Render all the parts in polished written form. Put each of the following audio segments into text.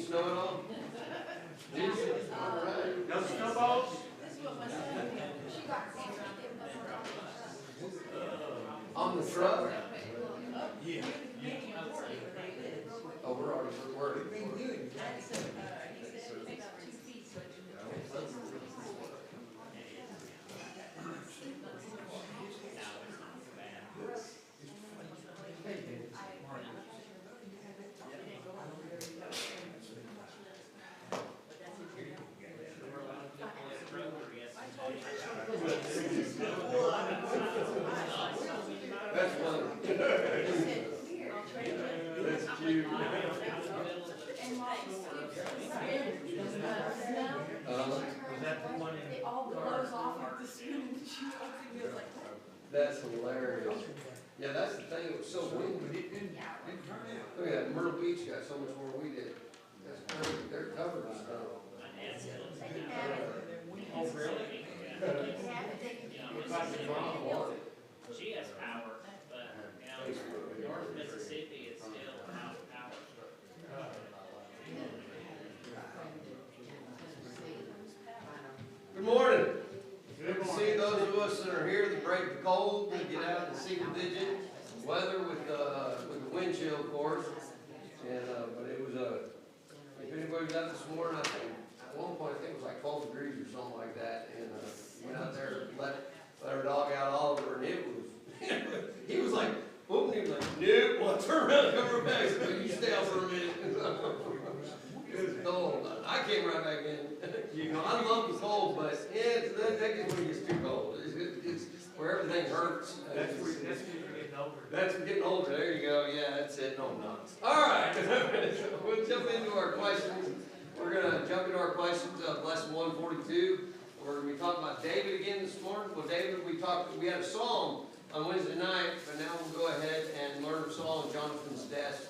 snow at all? Jesus, all right. No snowballs? This is what my son did. She got On the truck? Yeah. Oh, we're already, we're. He said it takes 2 feet, so That's funny. That's cute. Was that the one in? it all blows off with the spoon and she walks in and like, That's hilarious. Yeah, that's the thing, it was so windy. Look at that, Myrtle Beach got so much more we did. That's crazy, they're covered in snow. Oh, really? She has power, but, North Mississippi is still out of power. Good morning. Good to see those of us that are here that break the cold, that get out in single digit weather with the wind chill, of course. And, but it was, if anybody was out this morning, I think, at one point, I think it was like 12 degrees or something like that. And, went out there, let our dog out, Oliver, and it was, he was like, whoop, and he was like, nope, well, turn around and come right back. So you stay out for a minute. It was cold. I came right back in. You know, I love the cold, but yeah, that gets when it gets too cold. It's where everything hurts. That's when you're getting older. That's getting older. There you go. Yeah, that's it. No, I'm not. All right. We'll jump into our questions. We're going to jump into our questions of lesson 142. We're going to be talking about David again this morning. Well, David, we had a psalm on Wednesday night, but now we'll go ahead and learn a psalm on Jonathan's death.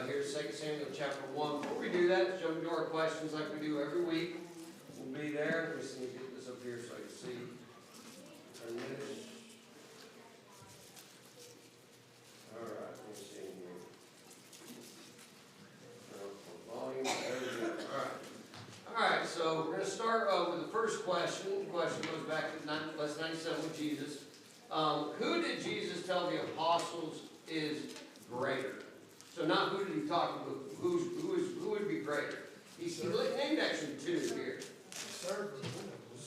Here's 2 Samuel chapter 1. Before we do that, let's jump into our questions like we do every week. We'll be there. Let me see, get this up here so I can see. All right, let me see here. Volume, there we go. All right, so we're going to start with the first question. The question goes back to lesson 97 with Jesus. Who did Jesus tell the apostles is greater? So not who did he talk about, who would be greater? He named actually 2 here.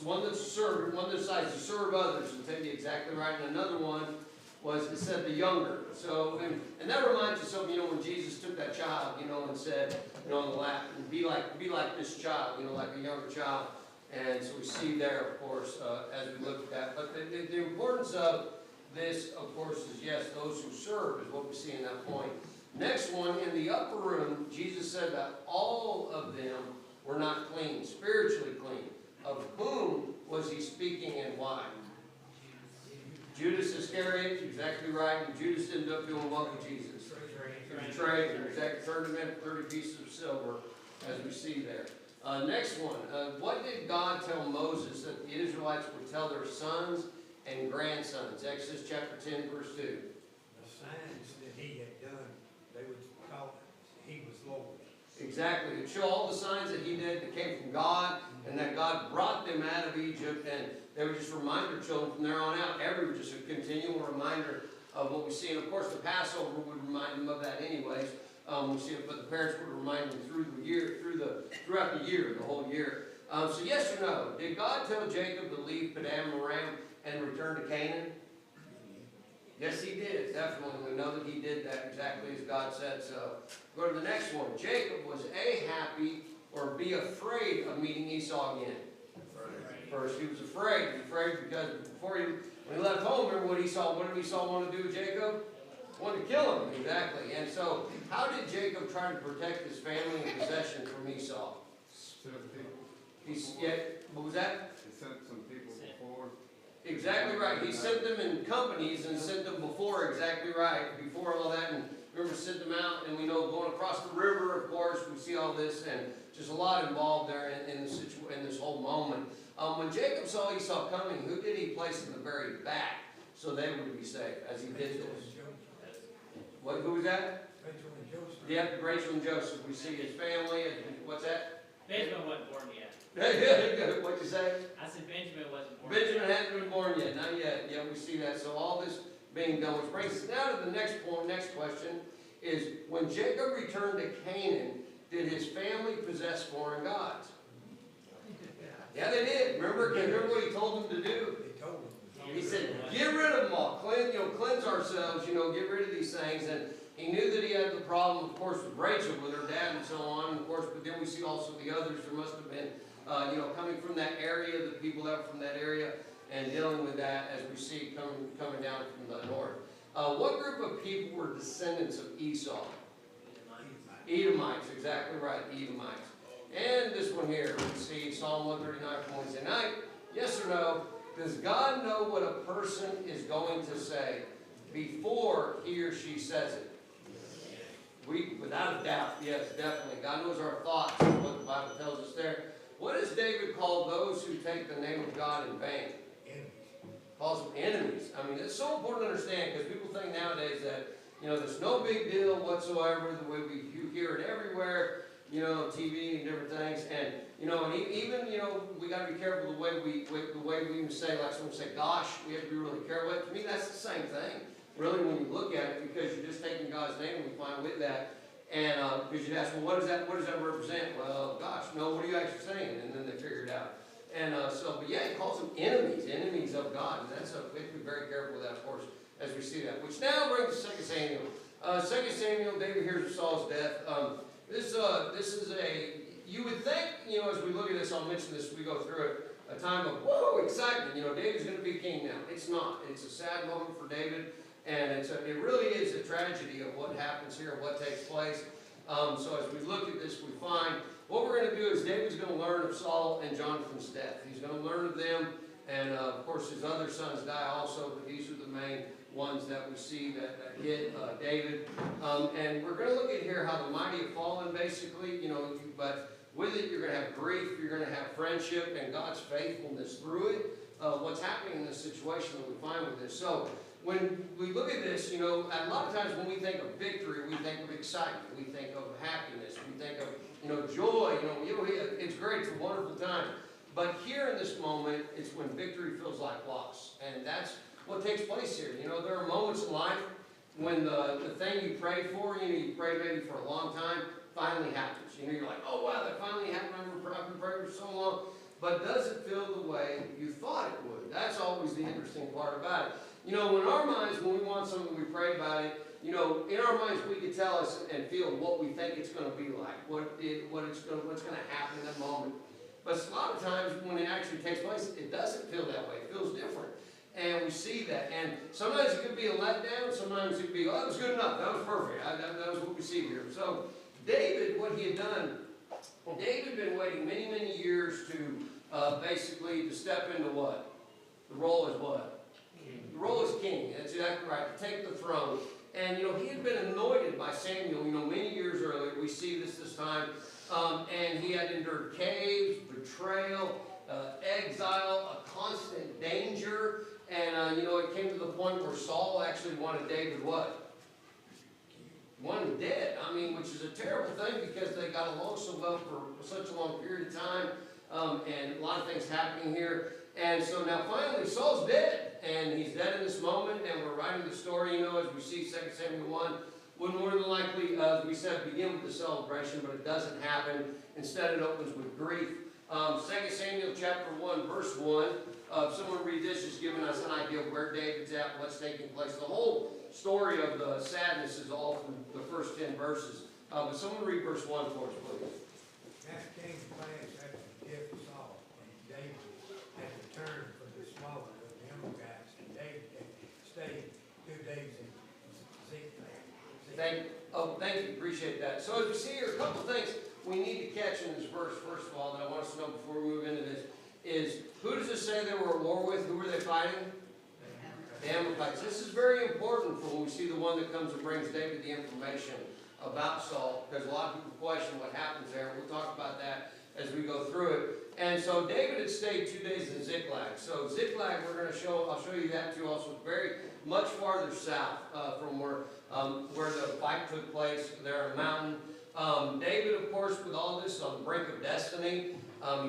One that's served, one that decides to serve others, and tell you exactly right. And another one was, it said the younger. So, and that reminds us of, when Jesus took that child, and said, on the lap, and be like this child, like a younger child. And so we see there, of course, as we look at that. But the importance of this, of course, is yes, those who serve is what we see in that point. Next one, in the upper room, Jesus said that all of them were not clean, spiritually clean. Of whom was he speaking and why? Judas Iscariot, exactly right. And Judas ended up doing what with Jesus? He betrayed him. Exactly, turned him in 30 pieces of silver, as we see there. Next one, what did God tell Moses that the Israelites would tell their sons and grandsons? Exodus chapter 10, verse 2. The signs that he had done, they would call it, he was Lord. Exactly. To show all the signs that he did that came from God, and that God brought them out of Egypt, and they would just remind their children from there on out. Every just a continual reminder of what we see. And of course, the Passover would remind them of that anyways. We see it, but the parents would remind them through the year, throughout the year, the whole year. So yes or no? Did God tell Jacob to leave Padam Aram and return to Canaan? Yes, he did. Definitely. We know that he did that exactly as God said so. Go to the next one. Jacob was A, happy, or B, afraid of meeting Esau again? First, he was afraid. He was afraid because when he left home, remember what did Esau want to do with Jacob? Wanted to kill him, exactly. And so, how did Jacob try to protect his family and possession from Esau? What was that? He sent some people before. Exactly right. He sent them in companies and sent them before, exactly right, before all that. And remember, sent them out, and we know going across the river, of course, we see all this, and just a lot involved there in this whole moment. When Jacob saw Esau coming, who did he place in the very back so they would be safe as he did this? Who was that? Rachel and Joseph. Yeah, Rachel and Joseph, we see his family, and what's that? Benjamin wasn't born yet. What'd you say? I said Benjamin wasn't born Benjamin yet. hadn't been born yet, not yet. Yeah, we see that. So all this being done, which brings us now to the next point, next question, is when Jacob returned to Canaan, did his family possess foreign gods? Yeah, they did. Remember what he told them to do? He told them. He said, get rid of them all. Cleanse ourselves, get rid of these things. And he knew that he had the problem, of course, with Rachel, with her dad and so on, of course, but then we see also the others. There must have been, coming from that area, the people that were from that area, and dealing with that as we see coming down from the north. What group of people were descendants of Esau? Edomites, exactly right, Edomites. And this one here, we see Psalm 139 from Wednesday night. Yes or no? Does God know what a person is going to say before he or she says it? Without a doubt, yes, definitely. God knows our thoughts, what the Bible tells us there. What does David call those who take the name of God in vain? Calls them enemies. I mean, it's so important to understand because people think nowadays that, there's no big deal whatsoever, the way you hear it everywhere, TV and different things. And, even, we got to be careful the way we even say, like someone say, gosh, we have to be really careful. To me, that's the same thing, really, when you look at it, because you're just taking God's name and we find with that. And because you'd ask, well, what does that represent? Well, gosh, no, what are you actually saying? And then they figure it out. And but yeah, he calls them enemies of God. And we have to be very careful with that, of course, as we see that. Which now brings us to 2 Samuel. 2 Samuel, David hears of Saul's death. This is you would think, as we look at this, I'll mention this as we go through it, a time of, whoa, excitement. David's going to be king now. It's not. It's a sad moment for David. And it really is a tragedy of what happens here, what takes place. So as we look at this, we find what we're going to do is David's going to learn of Saul and Jonathan's death. He's going to learn of them. And of course, his other sons die also, but these are the main ones that we see that hit David. And we're going to look at here how the mighty have fallen, basically, but with it, you're going to have grief, you're going to have friendship, and God's faithfulness through it. What's happening in this situation that we find with this. So when we look at this, a lot of times when we think of victory, we think of excitement, we think of happiness, we think of, joy, it's great, it's a wonderful time. But here in this moment, it's when victory feels like loss. And that's what takes place here. There are moments in life when the thing you prayed for, you prayed maybe for a long time, finally happens. You're like, oh wow, that finally happened, I've been praying for so long. But does it feel the way you thought it would? That's always the interesting part about it. In our minds, when we want something, we pray about it, in our minds, we can tell us and feel what we think it's going to be like, what's going to happen in that moment. But a lot of times, when it actually takes place, it doesn't feel that way. It feels different. And we see that. And sometimes it could be a letdown. Sometimes it could be, oh, that was good enough. That was perfect. That was what we see here. So David, what he had done, David had been waiting many, many years to basically to step into what? The role as what? The role as king. That's exactly right. To take the throne. And, he had been anointed by Samuel, many years earlier. We see this time. And he had endured caves, betrayal, exile, a constant danger. And, it came to the point where Saul actually wanted David what? Wanted him dead. Which is a terrible thing because they got along so well for such a long period of time. And a lot of things happening here. And so now finally Saul's dead. And he's dead in this moment. And we're writing the story, as we see 2 Samuel 1. Would more than likely, as we said, begin with the celebration, but it doesn't happen. Instead, it opens with grief. 2 Samuel chapter 1, verse 1. If someone read this, just giving us an idea of where David's at, what's taking place. The whole story of the sadness is all from the first 10 verses. But someone read verse 1 for us, please. That came to pass after the death of Saul, and David had returned from the slaughter of the Amalekites, and David had stayed 2 days in Cedartown. Thank you. Appreciate that. So as we see here, a couple of things we need to catch in this verse, first of all, that I want us to know before we move into this, is who does it say they were at war with? Who were they fighting? The Amalekites. This is very important for when we see the one that comes and brings David the information about Saul, because a lot of people question what happens there. We'll talk about that as we go through it. And so David had stayed 2 days in Ziklag. So Ziklag, I'll show you that too also. It's very much farther south from where the fight took place there on a mountain. David, of course, with all this on the brink of destiny,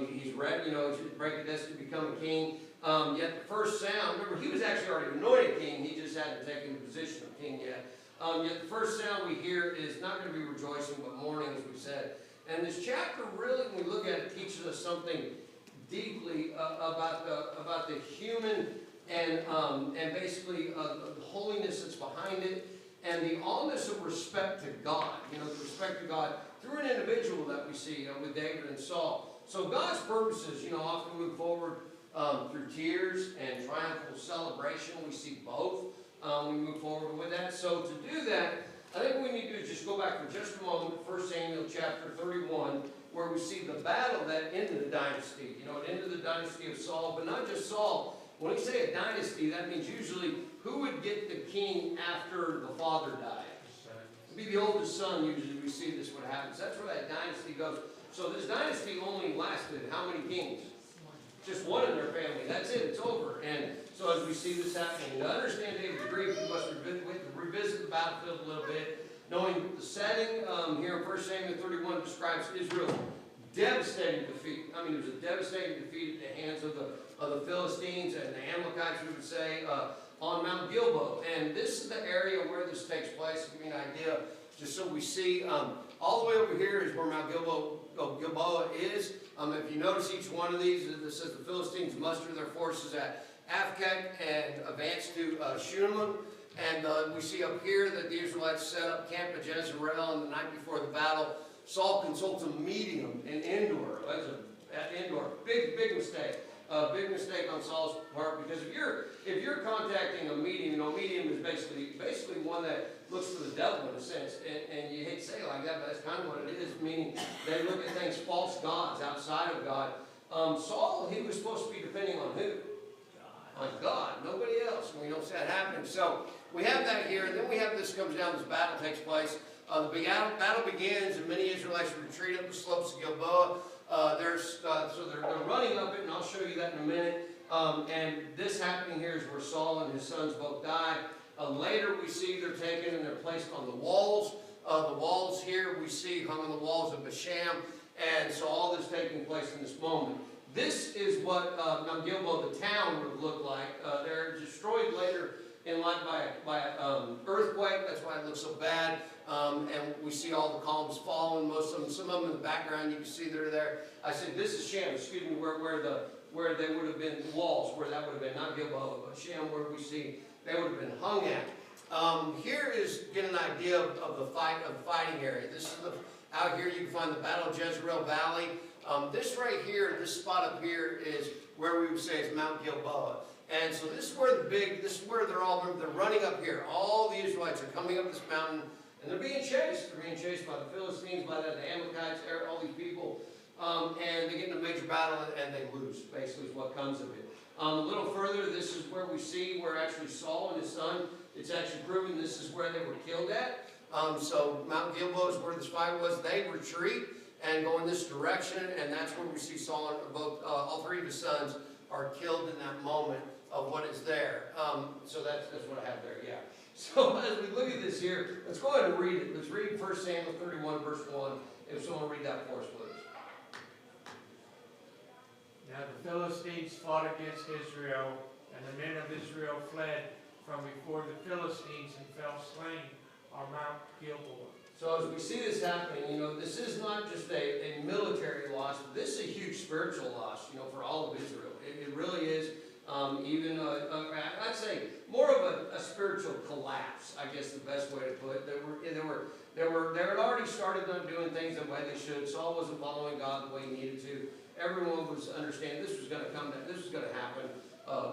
he's ready, he's at the brink of destiny to become a king. Yet the first sound, remember, he was actually already anointed king, he just hadn't taken the position of king yet. Yet the first sound we hear is not going to be rejoicing, but mourning, as we said. And this chapter really, when we look at it, teaches us something deeply about the human and basically the holiness that's behind it, and the allness of respect to God. The respect to God through an individual that we see with David and Saul. So God's purposes, often move forward through tears and triumphal celebration. We see both. We move forward with that. So to do that, I think what we need to do is just go back for just a moment to 1 Samuel chapter 31, where we see the battle that ended the dynasty. It ended the dynasty of Saul, but not just Saul. When we say a dynasty, that means usually who would get the king after the father died. It would be the oldest son, usually we see this what happens. That's where that dynasty goes. So this dynasty only lasted how many kings? Just one in their family. That's it. It's over. And so as we see this happening, to understand David's grief, we must revisit the battlefield a little bit, knowing the setting here in 1 Samuel 31 describes Israel's devastating defeat. I mean, it was a devastating defeat at the hands of the Philistines and the Amalekites, we would say, on Mount Gilboa. And this is the area where this takes place. To give you an idea, just so we see, all the way over here is where Mount Gilboa is. If you notice each one of these, it says the Philistines mustered their forces at Aphek and advanced to Shunem. And we see up here that the Israelites set up camp at Jezreel on the night before the battle. Saul consults a medium in Endor. That's at Endor. Big mistake. Big mistake on Saul's part, because if you're contacting a medium, medium is basically one that looks for the devil in a sense, and you hate to say it like that, but that's kind of what it is, meaning they look at things, false gods outside of God. Saul, he was supposed to be depending on who? On God, nobody else. We don't see that happening. So we have that here, and then we have this comes down, this battle takes place. The battle begins, and many Israelites retreat up the slopes of Gilboa. So they're running up it, and I'll show you that in a minute. And this happening here is where Saul and his sons both die. Later we see they're taken and they're placed on the walls. The walls here we see hung on the walls of Basham. And so all this taking place in this moment. This is what Mount Gilboa, the town, would look like. They're destroyed later in life by an earthquake. That's why it looks so bad. And we see all the columns falling, most of them, some of them in the background, you can see they're there. I said, this is Shem, excuse me, where they would have been walls, where that would have been, not Gilboa, but Shem, where we see they would have been hung at. Here is, get an idea of the fighting area. This is out here you can find the Battle of Jezreel Valley. This right here, this spot up here is where we would say is Mount Gilboa. And so this is where this is where they're running up here. All the Israelites are coming up this mountain, and they're being chased. They're being chased by the Philistines, by the Amalekites, all these people. And they get in a major battle, and they lose, basically, is what comes of it. A little further, this is where we see where actually Saul and his son, it's actually proven this is where they were killed at. So Mount Gilboa is where this fight was. They retreat and go in this direction, and that's where we see Saul and all three of his sons are killed in that moment of what is there. So that's what I have there, yeah. So as we look at this here, let's go ahead and read it. Let's read 1 Samuel 31, verse 1. If someone will read that for us, please. Now the Philistines fought against Israel, and the men of Israel fled from before the Philistines and fell slain on Mount Gilboa. So as we see this happening, this is not just a military loss, but this is a huge spiritual loss, for all of Israel. It really is. I'd say more of a spiritual collapse, I guess the best way to put it. They had already started on doing things the way they should. Saul wasn't following God the way he needed to. Everyone was understanding this was going to come. This was going to happen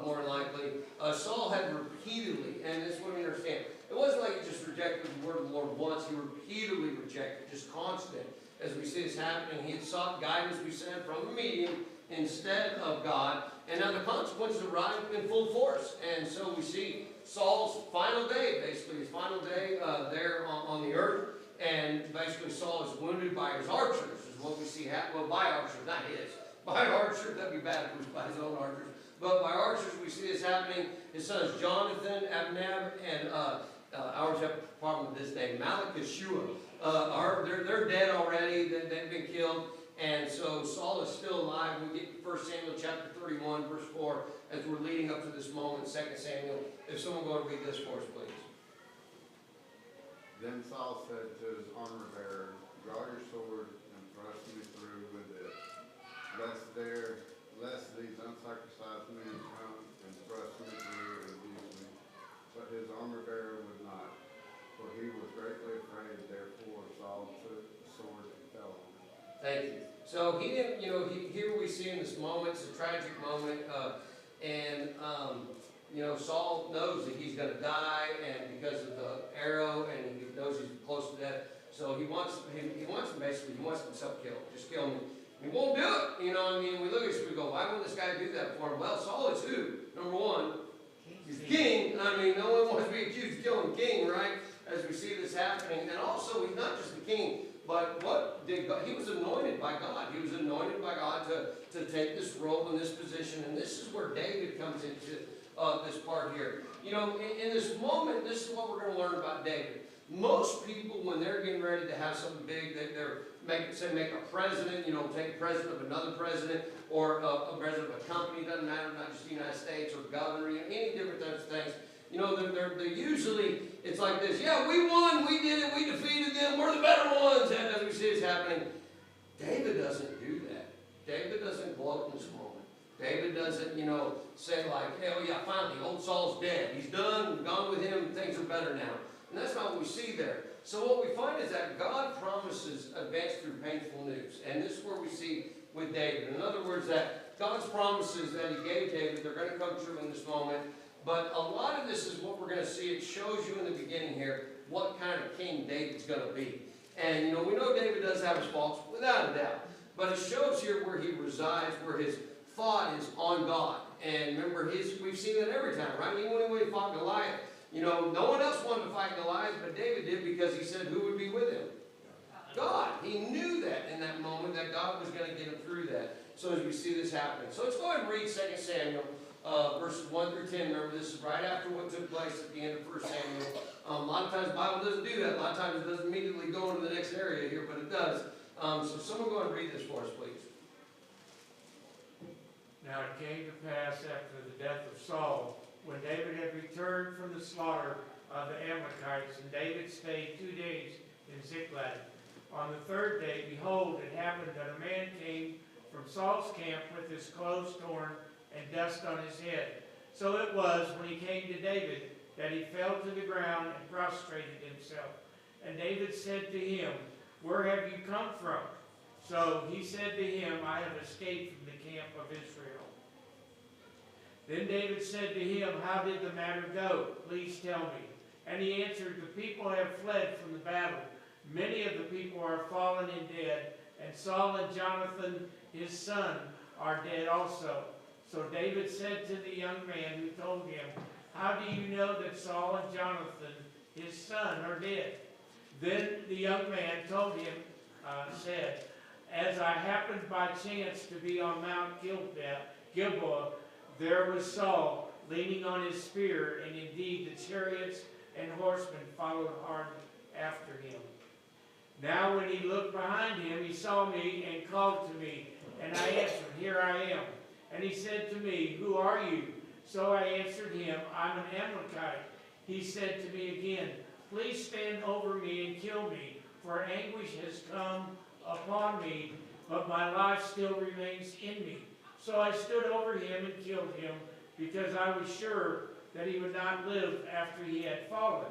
more than likely. Saul had repeatedly, and this is what we understand. It wasn't like he just rejected the word of the Lord once. He repeatedly rejected, just constant. As we see this happening, he had sought guidance, we said, from a medium instead of God. And now the consequences arrived in full force. And so we see Saul's final day, basically his final day there on the earth. And basically Saul is wounded by his archers, is what we see happen. Well, by archers, not his. By archers, that'd be bad if it was by his own archers. But by archers, we see this happening. His sons Jonathan, Abnab, ours have a problem with this name, Malchishua. They're dead already, they've been killed, and so Saul is still alive. We get 1 Samuel chapter 31, verse 4, as we're leading up to this moment, 2 Samuel. If someone go and read this for us, please. Then Saul said to his armor bearer, draw your sword and thrust me through with it, lest these uncircumcised men come and thrust me through and abuse me. But his armor bearer would not, for he was greatly afraid. Therefore Saul took the sword and fell on him. Thank you. So he didn't, here we see in this moment, it's a tragic moment, Saul knows that he's going to die, and because of the arrow, and he knows he's close to death, so he wants himself killed. Just kill him. He won't do it. We look at this, we go, why won't this guy do that for him? Well, Saul is who? Number one, he's king. No one wants to be accused of killing king, right? As we see this happening. And also, he's not just the king, but what did God, he was anointed by God. He was anointed by God to take this role in this position. And this is where David comes into this part here. In this moment, this is what we're going to learn about David. Most people, when they're getting ready to have something big, they're make a president, take a president of another president, or a president of a company, doesn't matter, not just the United States, or governor, any different types of things. They're usually, it's like this, yeah, we won, we did it, we defeated them, we're the better ones, as we see this happening. David doesn't do that. David doesn't gloat in this moment. David doesn't, say like, hey, oh yeah, finally, old Saul's dead. He's done, gone with him, things are better now. And that's not what we see there. So what we find is that God promises advance through painful news. And this is where we see with David. In other words, that God's promises that he gave David, they're going to come true in this moment. But a lot of this is what we're going to see. It shows you in the beginning here what kind of king David's going to be. And, we know David does have his faults, without a doubt. But it shows here where he resides, where his thought is on God. And remember, we've seen that every time, right? Even when he fought Goliath, no one else wanted to fight Goliath, but David did, because he said who would be with him? God. He knew that in that moment, that God was going to get him through that. So as we see this happening. So let's go ahead and read 2 Samuel, verses 1 through 10. Remember, this is right after what took place at the end of 1 Samuel. A lot of times the Bible doesn't do that. A lot of times it doesn't immediately go into the next area here, but it does. So someone go ahead and read this for us, please. Now it came to pass after the death of Saul, when David had returned from the slaughter of the Amalekites, and David stayed 2 days in Ziklag. On the third day, behold, it happened that a man came from Saul's camp with his clothes torn and dust on his head. So it was, when he came to David, that he fell to the ground and prostrated himself. And David said to him, where have you come from? So he said to him, I have escaped from the camp of Israel. Then David said to him, how did the matter go? Please tell me. And he answered, the people have fled from the battle. Many of the people are fallen and dead, and Saul and Jonathan, his son, are dead also. So David said to the young man who told him, how do you know that Saul and Jonathan, his son, are dead? Then the young man told him, said, as I happened by chance to be on Mount Gilboa, there was Saul leaning on his spear, and indeed the chariots and horsemen followed hard after him. Now when he looked behind him, he saw me and called to me, and I answered, here I am. And he said to me, who are you? So I answered him, I'm an Amalekite. He said to me again, please stand over me and kill me, for anguish has come upon me, but my life still remains in me. So I stood over him and killed him, because I was sure that he would not live after he had fallen.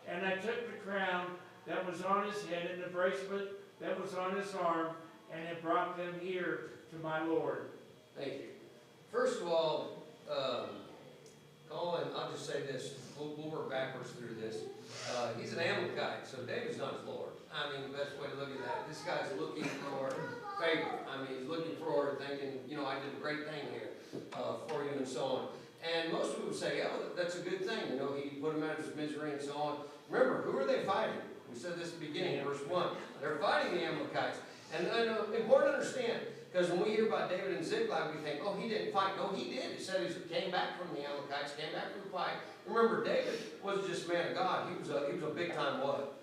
And I took the crown that was on his head and the bracelet that was on his arm, and have brought them here to my Lord. Thank you. First of all, Colin, I'll just say this. We'll work backwards through this. He's an Amalekite, so David's not his Lord. The best way to look at that. This guy's looking for favor. He's looking for, thinking, I did a great thing here for you and so on. And most people say, oh, that's a good thing. He put him out of his misery and so on. Remember, who are they fighting? We said this at the beginning, verse 1. They're fighting the Amalekites. And important to understand, Because when we hear about David and Ziklag, we think, oh, he didn't fight. No, he did. It said he came back from the Amalekites, came back from the fight. Remember, David wasn't just a man of God. He was a big-time what?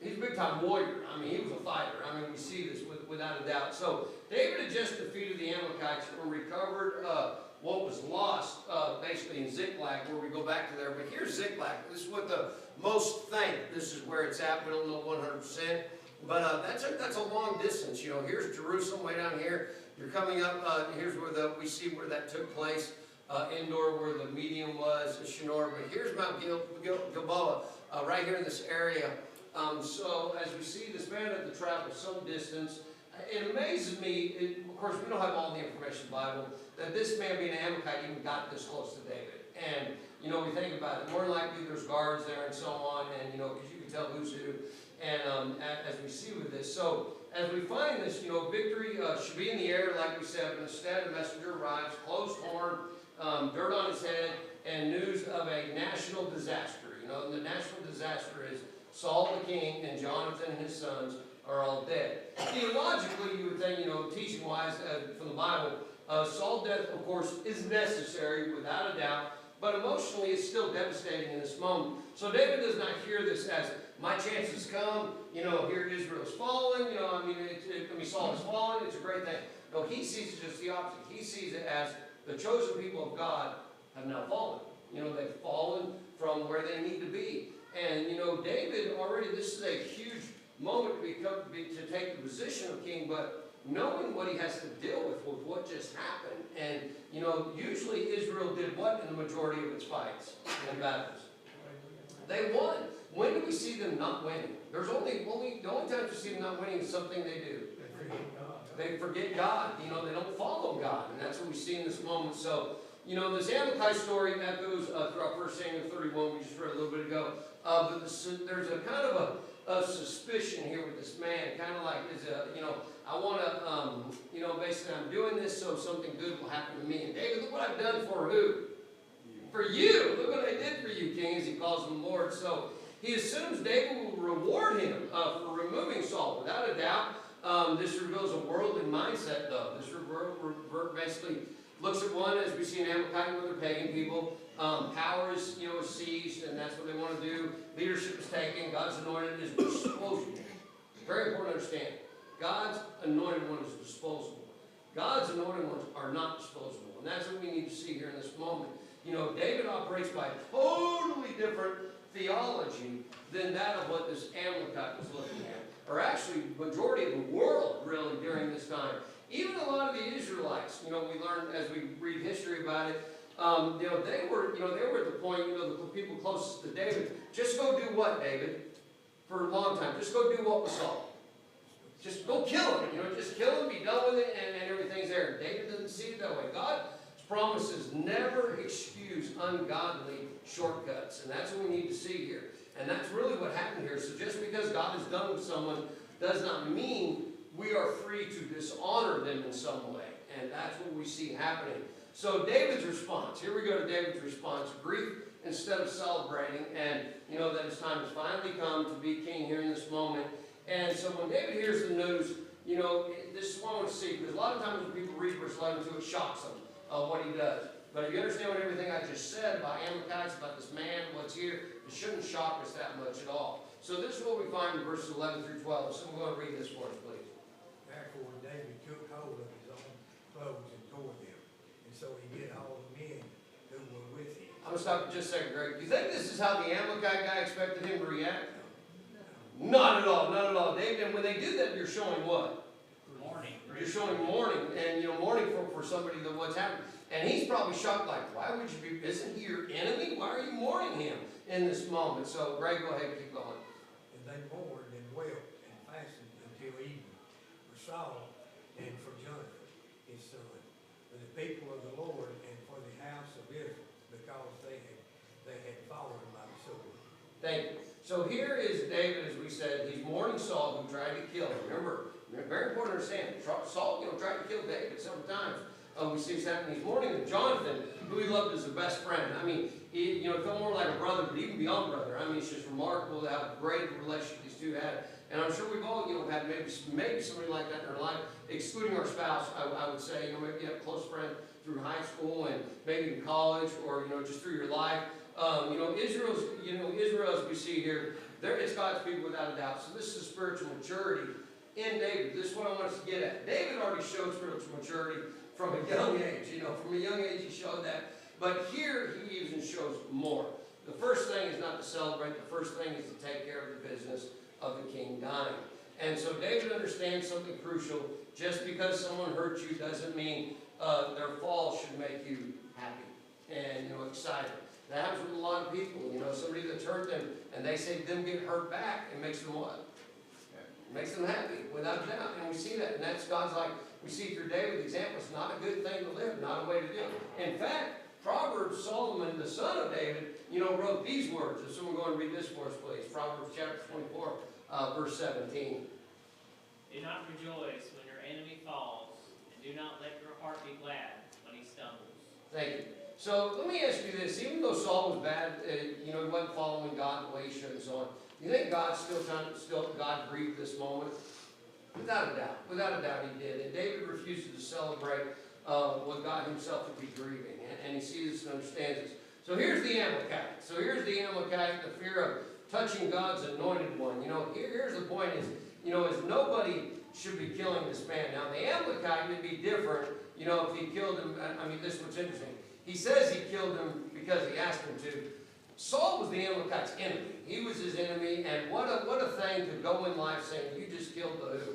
He's a big-time warrior. I mean, he was a fighter. I mean, we see this without a doubt. So David had just defeated the Amalekites and recovered what was lost, basically in Ziklag, where we go back to there. But here's Ziklag. This is what the most think. This is where it's at. We don't know 100%. But that's a long distance. You know, here's Jerusalem way down here. You're coming up. Here's where we see where that took place. Indoor, where the medium was, Shinnor. But here's Mount Gilboa, right here in this area. So as we see, this man had to travel some distance. It amazes me, of course we don't have all the information in the Bible, that this man being an Amalekite even got this close to David. And, you know, we think about it, more than likely there's guards there and so on, and, you know, because you can tell who's who, and as we see with this. So, as we find this, you know, victory should be in the air, like we said, but instead a messenger arrives, closed horn, dirt on his head, and news of a national disaster. You know, and the national disaster is Saul the king and Jonathan and his sons are all dead. Theologically, you would think, you know, teaching-wise from the Bible, Saul's death, of course, is necessary, without a doubt, but emotionally it's still devastating in this moment. So David does not hear this as, my chances come, you know, here Israel's fallen, you know, I mean, Saul has fallen, it's a great thing. No, he sees it just the opposite. He sees it as the chosen people of God have now fallen. You know, they've fallen from where they need to be. And, you know, David already, this is a huge moment to take the position of king, but knowing what he has to deal with what just happened. And, you know, usually Israel did what in the majority of its fights and battles? They won. When do we see them not winning? There's the only time we see them not winning is something they do. They forget God. You know, they don't follow God. And that's what we see in this moment. So, you know, this Amalekite story echoes throughout 1 Samuel 31, we just read a little bit ago. But there's a kind of a suspicion here with this man, kind of like, you know, I want to, you know, basically I'm doing this so something good will happen to me. And David, look what I've done for who? For you. Look what I did for you, king, as he calls him Lord. So he assumes David will reward him for removing Saul. Without a doubt, this reveals a worldly mindset, though. This basically looks at one, as we see in Amalekite with their pagan people. Power is, you know, is seized, and that's what they want to do. Leadership is taken. God's anointed is disposable. Very important to understand. God's anointed one is disposable. God's anointed ones are not disposable. And that's what we need to see here in this moment. You know, David operates by a totally different theology than that of what this Amalekite was looking at. Or actually, the majority of the world, really, during this time. Even a lot of the Israelites, you know, we learn as we read history about it, you know, they were at the point, you know, the people closest to David, just go do what, David? For a long time, just go do what with Saul. Just go kill him, you know, just kill him, be done with it, and everything's there. David doesn't see it that way. God's promises never excuse ungodly shortcuts, and that's what we need to see here. And that's really what happened here. So just because God is done with someone does not mean we are free to dishonor them in some way. And that's what we see happening. So David's response. Here we go to David's response. Grief instead of celebrating. And you know that his time has finally come to be king here in this moment. And so when David hears the news, you know, this is what I want to see. Because a lot of times when people read verse 11 2, it shocks them what he does. But if you understand what everything I just said about Amalekites, about this man, what's here, it shouldn't shock us that much at all. So this is what we find in verses 11 through 12. So we're going to read this for us, please. Therefore David took hold of his own clothes and tore them. And so he did all the men who were with him. I'm going to stop for just a second, Greg. Do you think this is how the Amalekite guy expected him to react? Not at all, not at all. David, and when they do that, you're showing what? Mourning. You're showing mourning, and you know, mourning for somebody that what's happened. And he's probably shocked, like, why would you be, isn't he your enemy? Why are you mourning him in this moment? So, Greg, go ahead and keep going. And they mourned and wept and fasted until evening for Saul and for Jonathan, his son, for the people of the Lord and for the house of Israel, because they had fallen by the sword. Thank you. So here is David, as we said, he's mourning Saul, who tried to kill him. Remember, very important to understand, Saul, you know, tried to kill David several times. We see what's happening. He's mourning with Jonathan, who he loved as a best friend. I mean, he felt more like a brother, but even beyond brother. I mean, it's just remarkable how great a relationship these two had. And I'm sure we've all, had maybe somebody like that in our life, excluding our spouse, I would say. Maybe you have a close friend through high school and maybe in college, or, just through your life. Israel, as we see here, it's God's people without a doubt. So this is spiritual maturity in David. This is what I want us to get at. David already showed spiritual maturity from a young age. From a young age he showed that. But here he even shows more. The first thing is not to celebrate. The first thing is to take care of the business of the king dying. And so David understands something crucial. Just because someone hurt you doesn't mean their fall should make you happy and excited. That happens with a lot of people. Somebody that's hurt them and they say them get hurt back, it makes them what? It makes them happy, without a doubt. And we see that. And that's God's like, we see through David's example, it's not a good thing to live, not a way to do it. In fact, Proverbs, Solomon, the son of David, wrote these words. If someone go and read this for us, please. Proverbs chapter 24, verse 17. Do not rejoice when your enemy falls, and do not let your heart be glad when he stumbles. Thank you. So let me ask you this. Even though Saul was bad, he wasn't following God the way he should and so on, do you think God God grieved this moment? Without a doubt. Without a doubt he did. And David refuses to celebrate what God himself would be grieving. And he sees this and understands this. So here's the Amalekite. The fear of touching God's anointed one. Here's the point is nobody should be killing this man. Now the Amalekite would be different, if he killed him. This is what's interesting. He says he killed him because he asked him to. Saul was the Amalekite's enemy. He was his enemy, and what a thing to go in life saying, you just killed the who?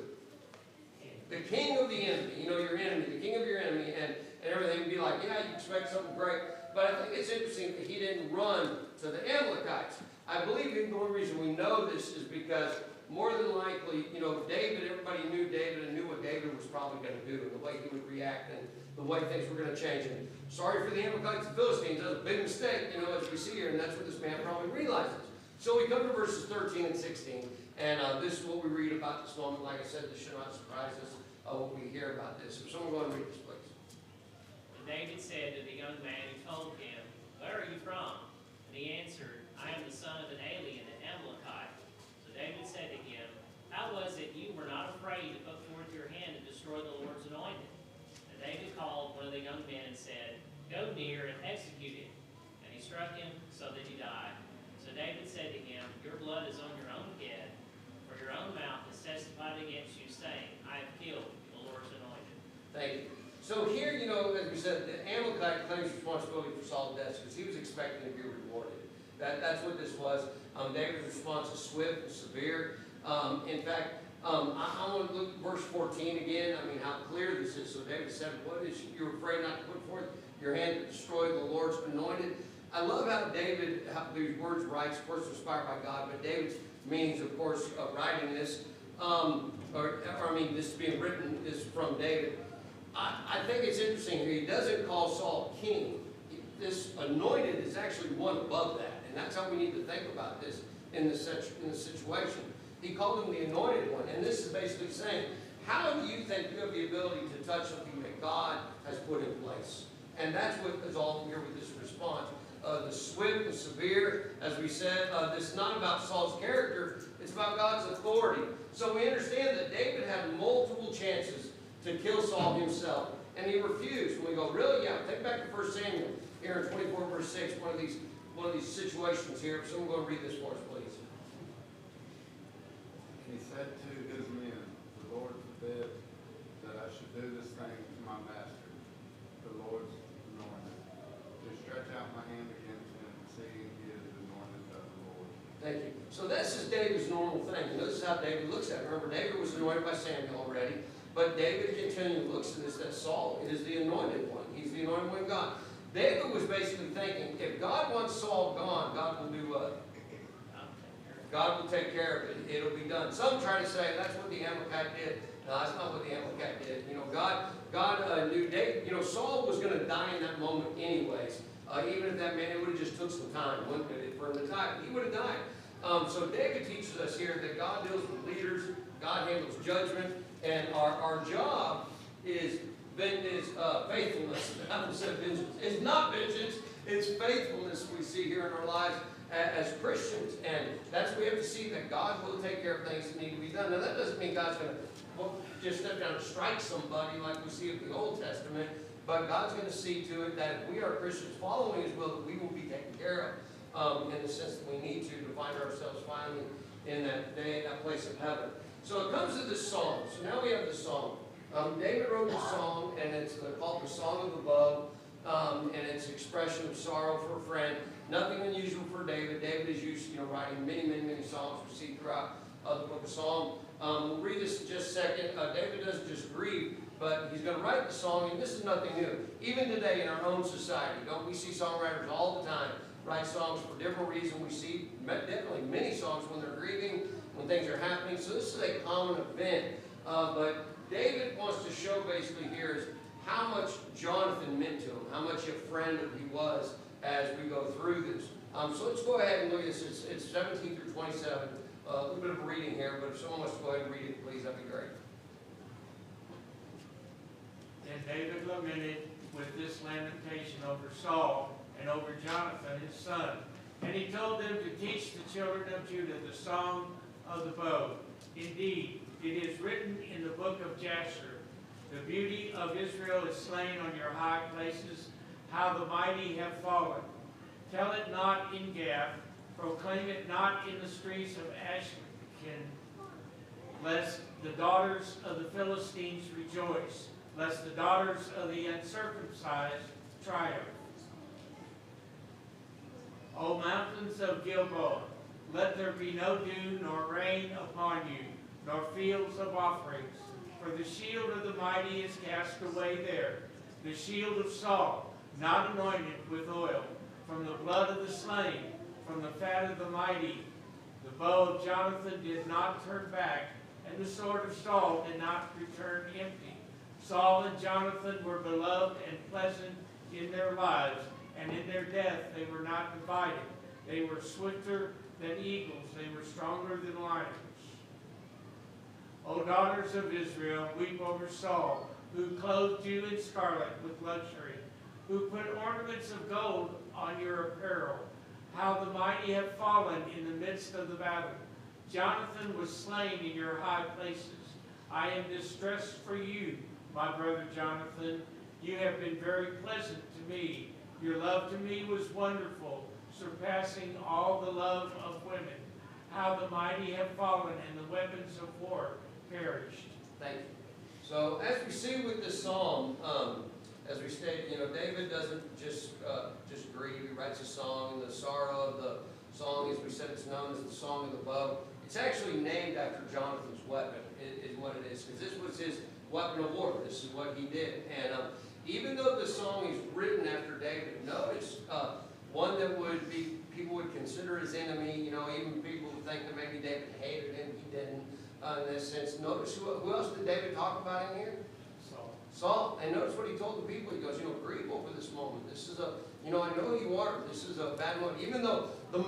The king of the enemy. Your enemy, the king of your enemy, and everything would be like, yeah, you expect something great. But I think it's interesting that he didn't run to the Amalekites. I believe the only reason we know this is because more than likely, David, everybody knew David and knew what David was probably going to do and the way he would react and the way things were going to change. And sorry for the Amalekites and Philistines, that was a big mistake, as we see here, and that's what this man probably realizes. So we come to verses 13 and 16, and this is what we read about this moment. Like I said, this should not surprise us what we hear about this. So someone go and read this, please. And David said to the young man who told him, where are you from? And he answered, I am the son of an alien, an Amalekite. So David said to him, how was it you were not afraid to put forth your hand to destroy the Lord's anointed? And David called one of the young men and said, go near and execute him. And he struck him so that he died. So David said to him, your blood is on your own head, for your own mouth has testified against you, saying, I have killed the Lord's anointed. Thank you. So here, as we said, the Amalekite claims responsibility for Saul's death because he was expecting to be rewarded. That's what this was. David's response is swift and severe. In fact, I want to look at verse 14 again. How clear this is. So David said, what is you're afraid not to put forth your hand to destroy the Lord's anointed? I love how David, these words writes, of course, inspired by God, but David's meanings, of course, of writing this, this being written is from David. I think it's interesting here. He doesn't call Saul king. This anointed is actually one above that. And that's how we need to think about this in this situation. He called him the anointed one. And this is basically saying, how do you think you have the ability to touch something that God has put in place? And that's what is all here with this response. The swift and severe, as we said, this is not about Saul's character. It's about God's authority. So we understand that David had multiple chances to kill Saul himself. And he refused. And we go, really? Yeah. Take back to 1 Samuel here in 24 verse 6, one of these situations here. Someone go and read this for us, please. He said to his men, the Lord forbid that I should do this thing to my master, the Lord's anointed, to stretch out my hand against him, seeing he is anointed of the Lord. Thank you. So this is David's normal thing. And this is how David looks at it. Remember, David was anointed by Samuel already. But David continually looks at this, that Saul is the anointed one. He's the anointed one of God. David was basically thinking, if God wants Saul gone, God will do what? God will take care of it. It'll be done. Some try to say that's what the Amalekite did. No, that's not what the Amalekite did. God knew David. Saul was going to die in that moment anyways. Even if that man, it would have just took some time, wouldn't it, for him to die? He would have died. So David teaches us here that God deals with leaders. God handles judgment. And our job is faithfulness. I haven't said vengeance. It's not vengeance. It's faithfulness we see here in our lives as Christians. And that's we have to see that God will take care of things that need to be done. Now that doesn't mean God's going to just step down and strike somebody like we see in the Old Testament. But God's going to see to it that if we are Christians following His will, that we will be taken care of in the sense that we need to find ourselves finally in that day, that place of heaven. So it comes to this song. So now we have the song. David wrote the song, and it's called the Song of the Bow, and it's expression of sorrow for a friend. Nothing unusual for David. David is used, writing many, many, many songs we see throughout the book of Psalm. We'll read this in just a second. David doesn't just grieve, but he's going to write the song, and this is nothing new. Even today in our own society, don't we see songwriters all the time write songs for different reasons? We see definitely many songs when they're grieving, when things are happening. So this is a common event. But David wants to show basically here is how much Jonathan meant to him, how much a friend he was as we go through this. So let's go ahead and look at this. It's 17 through 27. A little bit of a reading here, but if someone wants to go ahead and read it, please, that'd be great. Then David lamented with this lamentation over Saul and over Jonathan his son. And he told them to teach the children of Judah the song of the bow. Indeed, it is written in the book of Jasher, the beauty of Israel is slain on your high places, how the mighty have fallen. Tell it not in Gath, proclaim it not in the streets of Ashkelon, lest the daughters of the Philistines rejoice, lest the daughters of the uncircumcised triumph. O mountains of Gilboa, let there be no dew nor rain upon you, nor fields of offerings. For the shield of the mighty is cast away there, the shield of Saul, not anointed with oil, from the blood of the slain, from the fat of the mighty. The bow of Jonathan did not turn back, and the sword of Saul did not return empty. Saul and Jonathan were beloved and pleasant in their lives, and in their death they were not divided. They were swifter than eagles, they were stronger than lions. O daughters of Israel, weep over Saul, who clothed you in scarlet with luxury, who put ornaments of gold on your apparel. How the mighty have fallen in the midst of the battle. Jonathan was slain in your high places. I am distressed for you, my brother Jonathan. You have been very pleasant to me. Your love to me was wonderful, surpassing all the love of women. How the mighty have fallen and the weapons of war perished. Thank you. So as we see with this psalm, as we stated, David doesn't just grieve. He writes a song. The sorrow of the song, as we said, it's known as the Song of the Bow. It's actually named after Jonathan's weapon, is what it is, because this was his weapon of war. This is what he did. And even though the song is written after David, notice one that people would consider his enemy. Even people would think that maybe David hated him. He didn't. In this sense, notice who else did David talk about in here? Saul. And notice what he told the people. He goes, grieve over this moment. This is I know you are. This is a bad moment. Even though a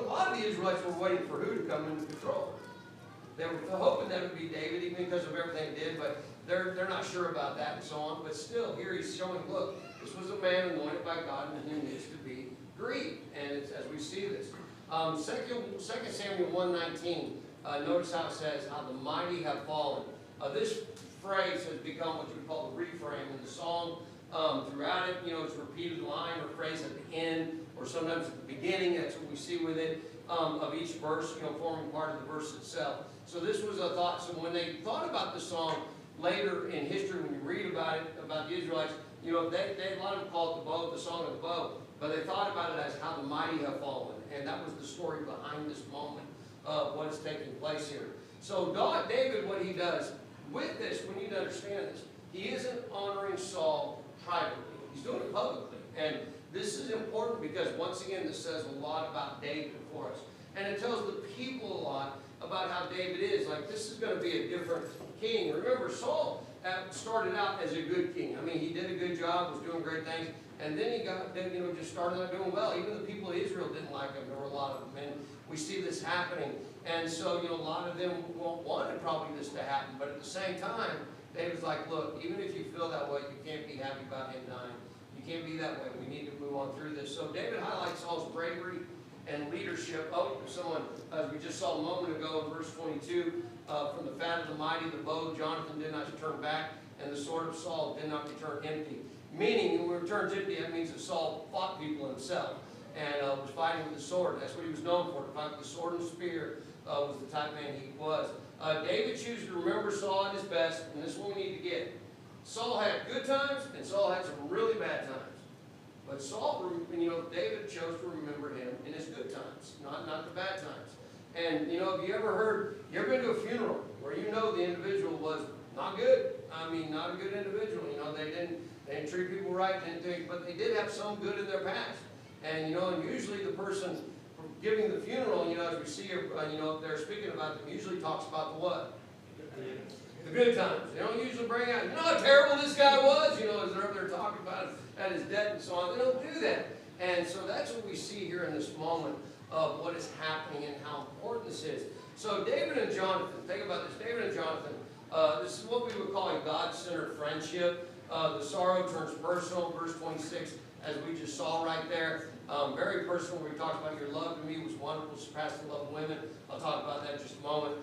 lot of the Israelites were waiting for who to come into control. They were hoping that it would be David, even because of everything he did, but they're not sure about that and so on. But still, here he's showing, look, this was a man anointed by God and who needs to be grieved. And it's, as we see this. 2 Samuel 1:19. Notice how it says, how the mighty have fallen. This phrase has become what you would call the reframe in the song. Throughout it, it's a repeated line or phrase at the end, or sometimes at the beginning. That's what we see with it, of each verse, forming part of the verse itself. So this was a thought. So when they thought about the song later in history, when you read about it, about the Israelites, they a lot of them call it the bow, the song of the bow, but they thought about it as how the mighty have fallen, and that was the story behind this moment of what is taking place here. So David, what he does with this, we need to understand this. He isn't honoring Saul privately. He's doing it publicly. And this is important because, once again, this says a lot about David for us. And it tells the people a lot about how David is. Like, this is going to be a different king. Remember, Saul started out as a good king. I mean, he did a good job, was doing great things. And then he just started out doing well. Even the people of Israel didn't like him. There were a lot of them. And we see this happening. And so, a lot of them wanted probably this to happen. But at the same time, David's like, look, even if you feel that way, you can't be happy about him dying. You can't be that way. We need to move on through this. So David highlights Saul's bravery and leadership. Oh, someone, as we just saw a moment ago in verse 22, from the fat of the mighty, the bow of Jonathan did not return back, and the sword of Saul did not return empty. Meaning, when it returns empty, that means that Saul fought people himself and was fighting with the sword. That's what he was known for, to fight with the sword and spear. Was the type man he was. David chooses to remember Saul at his best, and this is what we need to get. Saul had good times, and Saul had some really bad times. But Saul, David chose to remember him in his good times, not the bad times. And, have you ever been to a funeral where the individual was not good? I mean, not a good individual. They didn't treat people right, but they did have some good in their past. And, and usually the person giving the funeral, as we see, they're speaking about them, usually talks about the what? The good times. They don't usually bring out, how terrible this guy was, as they're up there talking about him at his death and so on. They don't do that. And so that's what we see here in this moment of what is happening and how important this is. So David and Jonathan, think about this. David and Jonathan, this is what we would call a God-centered friendship. The sorrow turns personal, verse 26, as we just saw right there. Very personal, where he talks about your love to me was wonderful, surpassed the love of women. I'll talk about that in just a moment.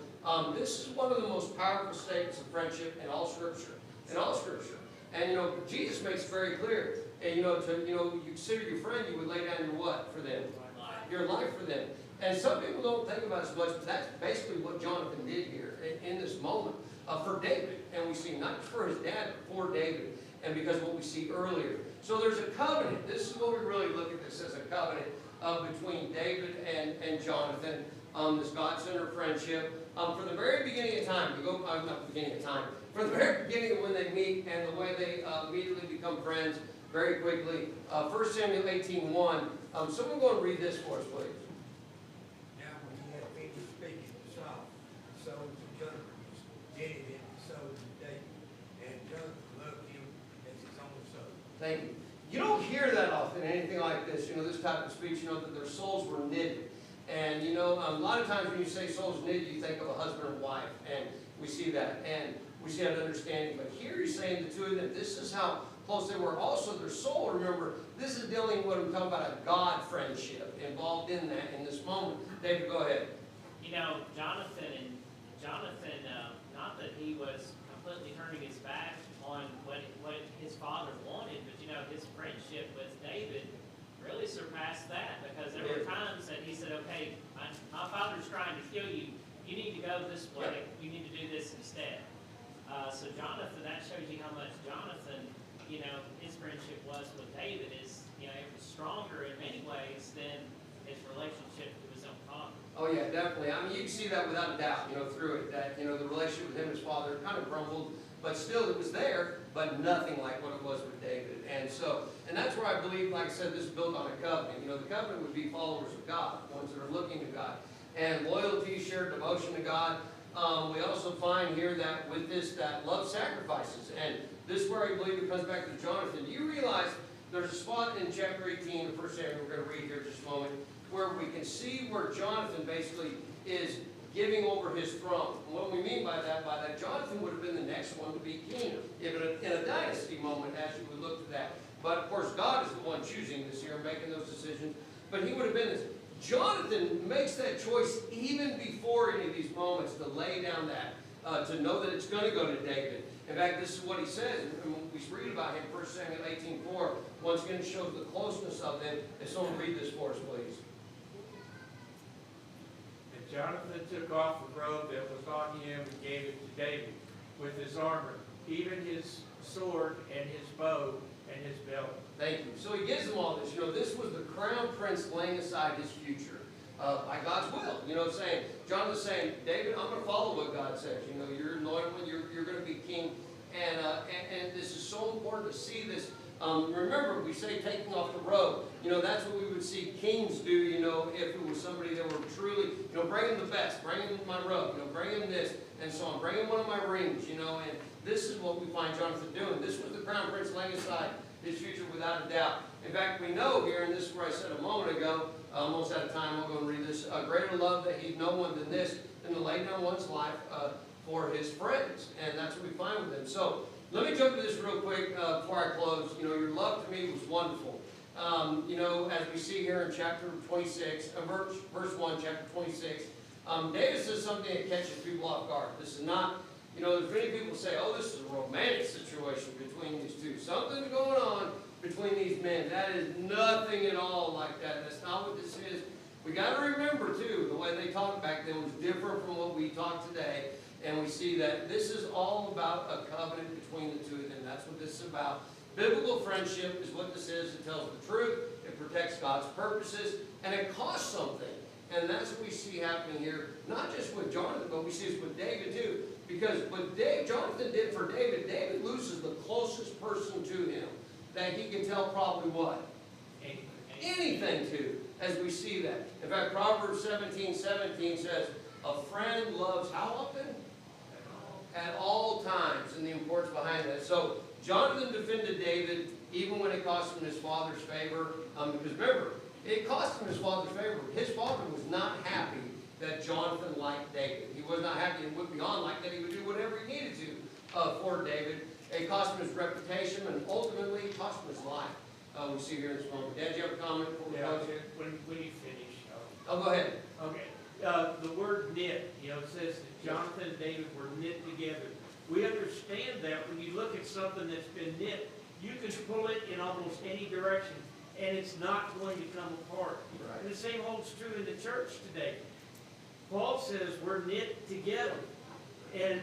This is one of the most powerful statements of friendship in all Scripture. In all Scripture. And Jesus makes it very clear. And you consider your friend, you would lay down your what for them? Your life for them. And some people don't think about it as much, but that's basically what Jonathan did here in this moment for David. And we see not for his dad, but for David. And because of what we see earlier. So there's a covenant. This is what we really look at this as a covenant between David and Jonathan. This God-centered friendship. From the very beginning of time, not the beginning of time, from the very beginning of when they meet and the way they immediately become friends very quickly. 1 Samuel 18:1. Someone go and read this for us, please. Now, when he had finished speaking to Saul, the soul to Jonathan was getting in the soul to David, and Jonathan loved him as his own soul. Thank you. You don't hear that often, anything like this, this type of speech, that their souls were knitted. And, a lot of times when you say souls knitted, you think of a husband and wife, and we see that, and we see that understanding. But here he's saying the two of them, this is how close they were. Also, their soul, remember, this is dealing with what I'm talking about, a God friendship involved in that in this moment. David, go ahead. Jonathan, not that he was completely turning his back on what his father wanted, but his friendship with David really surpassed that, because there were times that he said, okay, my father's trying to kill you. You need to go this way. You need to do this instead. So Jonathan, that shows you how much Jonathan, his friendship was with David is, it was stronger in many ways than his relationship to his own father. Oh yeah, definitely. I mean, you can see that without a doubt, through it, that, the relationship with him and his father kind of crumbled, but still it was there, but nothing like what it was with David. And that's where I believe, like I said, this is built on a covenant. The covenant would be followers of God, ones that are looking to God. And loyalty, shared devotion to God. We also find here that with this, that love sacrifices. And this is where I believe it comes back to Jonathan. Do you realize there's a spot in chapter 18 of 1 Samuel we're going to read here in just a moment, where we can see where Jonathan basically is giving over his throne. And what we mean by that, Jonathan would have been the next one to be king in a dynasty moment, as you would look to that. But of course, God is the one choosing this here, making those decisions. But he would have been this. Jonathan makes that choice even before any of these moments to lay down that, to know that it's going to go to David. In fact, this is what he says. And we read about him, 1 Samuel 18:4. Once again, it shows the closeness of them. If someone read this for us, please. And Jonathan took off the robe that was on him and gave it to David with his armor, even his sword and his bow and his belt. Thank you. So he gives them all this. This was the crown prince laying aside his future by God's will. Jonathan's saying, David, I'm going to follow what God says. You're anointed one, you're going to be king. And this is so important to see this. Remember, we say taking off the robe. That's what we would see kings do, if it was somebody that were truly, bring him the best, bring him my robe, bring him this, and so on. Bring him one of my rings, and this is what we find Jonathan doing. This was the crown prince laying aside his future without a doubt. In fact, we know here, and this is where I said a moment ago, almost out of time, I'll go and read this, greater love that he's no one than this, than to lay down one's life for his friends. And that's what we find with him. So let me jump to this real quick before I close. You know, your love to me was wonderful. You know, as we see here in chapter 26, verse 1, chapter 26, David says something that catches people off guard. This is not, you know, there's many people say, oh, this is a romantic situation between these two. Something's going on between these men. That is nothing at all like that. That's not what this is. We got to remember, too, the way they talked back then was different from what we talk today. And we see that this is all about a covenant between the two of them. That's what this is about. Biblical friendship is what this is. It tells the truth. It protects God's purposes. And it costs something. And that's what we see happening here. Not just with Jonathan, but we see this with David, too. Because what Jonathan did for David, David loses the closest person to him that he can tell probably what? Anything to, as we see that. In fact, Proverbs 17:17 says, a friend loves how often? At all times, and the importance behind that. So, Jonathan defended David even when it cost him his father's favor. Because remember, it cost him his father's favor. His father was not happy that Jonathan liked David. He was not happy and went beyond like that. He would do whatever he needed to for David. It cost him his reputation, and ultimately it cost him his life. We see here in this moment. Dad, do you have a comment before we close here? When you finish. Oh, go ahead. Okay. The word knit, you know, it says that Jonathan and David were knit together. We understand that when you look at something that's been knit, you can pull it in almost any direction, and it's not going to come apart. Right. And the same holds true in the church today. Paul says we're knit together. And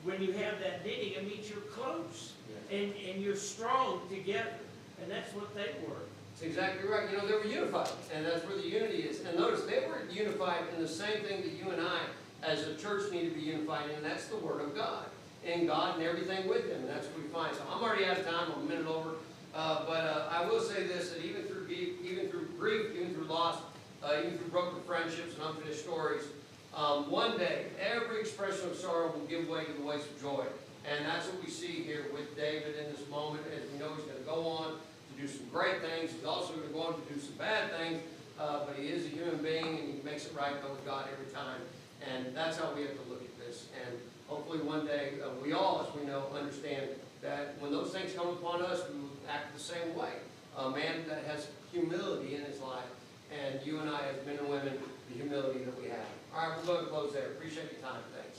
when you have that knitting, it means you're close. Yes. And you're strong together. And that's what they were. That's exactly right. You know, they were unified, and that's where the unity is. And notice, they were unified in the same thing that you and I, as a church, need to be unified in, and that's the Word of God. And God and everything with Him, and that's what we find. So I'm already out of time. I'm a minute over. But I will say this, that even through grief, even through loss, even through broken friendships and unfinished stories, one day, every expression of sorrow will give way to the waves of joy. And that's what we see here with David in this moment, as we know he's going to go on to do some great things. He's also going to go on to do some bad things, but he is a human being, and he makes it right with God every time. And that's how we have to look at this. And hopefully one day, we all, as we know, understand that when those things come upon us, we will act the same way. A man that has humility in his life, and you and I, as men and women, the humility that we have. All right, we're going to close there. Appreciate your time. Thanks.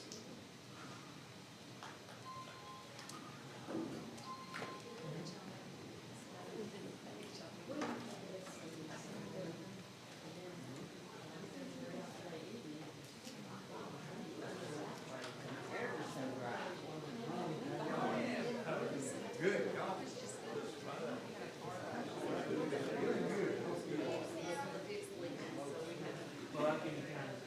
Good job. Well, I can kind of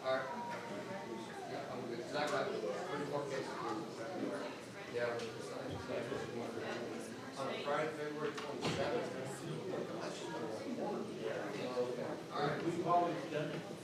All right. Yeah, I'm good. Is that right? 24 cases. Yeah, we're just on Friday, February 27th. All right. we've always done it.